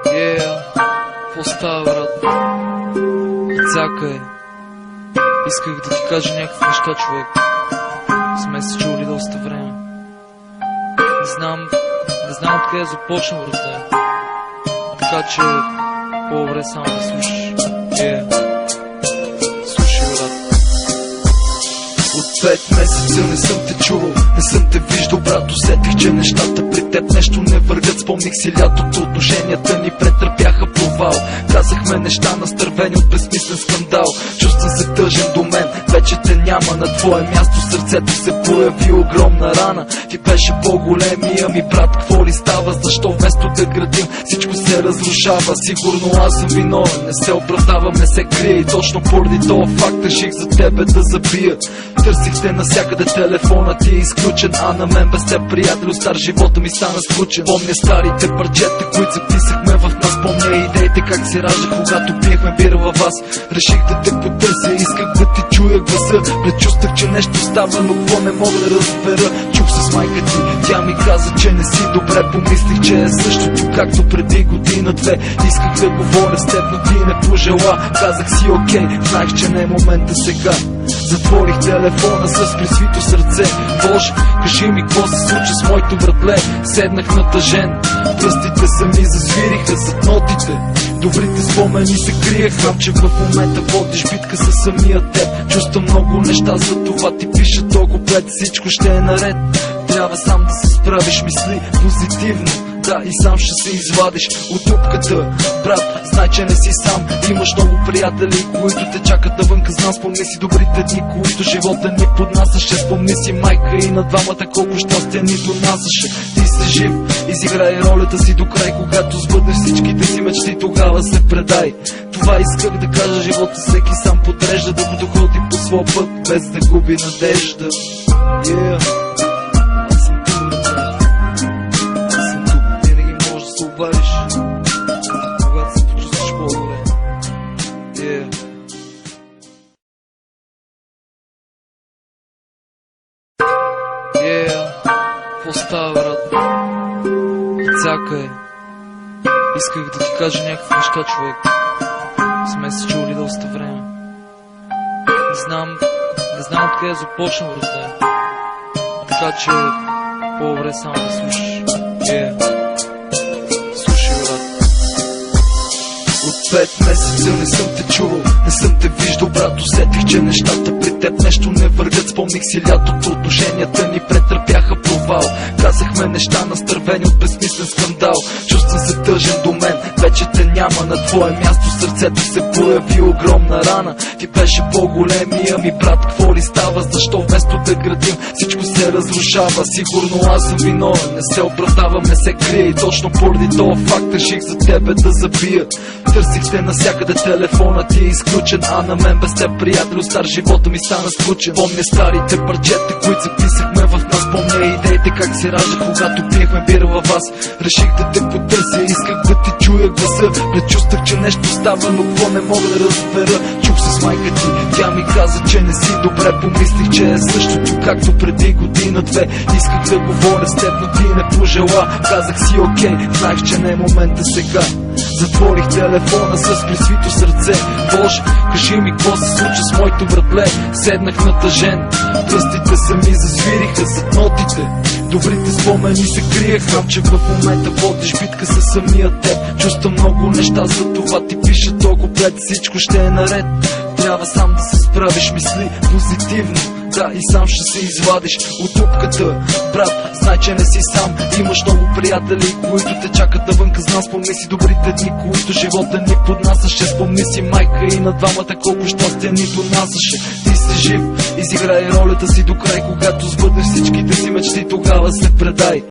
Какво става, брат? Цяка е. Исках да ти кажа някакви неща, човек. Сме се чули доста време. Не знам откъде започна, брат. Така че по-добре само да слушаш. Слушай, брат. От 5 месеца не съм те чувал, не съм те виждал, брат. Усетих, че нещата при теб нещо не вървят. Спомних си лятото, отношенията ни претърпяха провал. Казахме неща настървени от безсмислен скандал. Чувствам се тъжен до мен, вече те няма. На твое място сърцето се появи огромна рана. Ти беше по-големия ми брат, какво ли става? Защо вместо да градим всичко се разрушава? Сигурно аз съм виновен, не се оправдавам, не се крия. И точно поради този факт реших за тебе да забия. Търсих те навсякъде, телефонът ти е изключен, а на мен без теб, приятел, стар живота ми стана скучен. Помня старите парчета, които записахме в нас. Помня идеите как се ражда, когато пиехме бира във вас. Реших да те потърся, исках да ти чуя гласа. Предчувствах, че нещо става, но какво не мога да разбера. Чух се с майка ти, тя ми каза, че не си добре. Помислих, че е същото както преди година-две. Исках да говоря с теб, но ти не пожела. Казах си окей, знаех, че не е момента сега. Затворих телефона с присвито сърце. Боже, кажи ми какво се случи с моето братле. Седнах натъжен, пръстите сами засвириха зад нотите. Добрите спомени се криеха. Знам, че в момента водиш битка със самия теб. Чувствам много неща, за това ти пиша толкова пред. Всичко ще е наред, трябва сам да се справиш. Мисли позитивно, да, и сам ще се извадиш от дупката. Брат, знай, че не си сам. Имаш много приятели, които те чакат навънка. Знам, спомни си добрите дни, които живота ни поднасяше. Спомни си майка и на двамата колко щастие ни донасяше. Ти си жив, изиграй ролята си до край. Когато сбъднеш всичките си мечти, тогава се предай. Това исках да кажа, живота всеки сам подрежда, докато ходи по своя път, без да губи надежда. Когато се почувстваш по-добре. Какво става, брат? Цяка е. Исках да ти кажа някакви неща, човек. Сме се чули доста време. Не знам откъде започна, брат. Така че по-добре само да слушаш. От 5 месеца не съм те чувал, не съм те виждал, брат. Усетих, че нещата при теб нещо не вървят. Спомних си лятото, отношенията ни претърпяха провал. Казахме неща настървени от безсмислен скандал. Чувствам се тъжен до мен, вече те няма. На твое място сърцето се появи огромна рана. Ти беше по-големия ми брат, какво ли става? Защо вместо да градим всичко се разрушава? Сигурно аз съм виновен, не се оправдавам, не се крия. И точно поради този факт реших за тебе да забия. Търсих те навсякъде, телефонът ти е изключен, а на мен без теб, приятел, стар живота ми стана скучен. Помня старите парчета, които записахме в нас. Помня идеите как се ражда, когато пиехме бира във вас. Реших да те потърся, исках да ти чуя гласа. Предчувствах, че нещо става, но какво не мога да разбера. Чух се с майка ти, тя ми каза, че не си добре. Помислих, че е същото както преди година-две. Исках да говоря с теб, но ти не пожела. Казах си окей, знаех, че не е момента сега. Затворих телефона с присвито сърце. Боже, кажи ми какво се случи с моето братле. Седнах натъжен, пръстите сами засвириха зад нотите. Добрите спомени се криеха. Знам, че в момента водиш битка със самия теб. Чувствам много неща, за това ти пиша толкова пред. Всичко ще е наред, трябва сам да се справиш. Мисли позитивно, да, и сам ще се извадиш от дупката. Брат, знай, че не си сам. Имаш много приятели, които те чакат навънка. Знам, спомни си добрите дни, които живота ни поднасяше. Спомни си майка и на двамата колко щастие ни донасяше. Ти си жив, изиграй ролята си до край. Когато сбъднеш всичките си мечти, тогава се предай.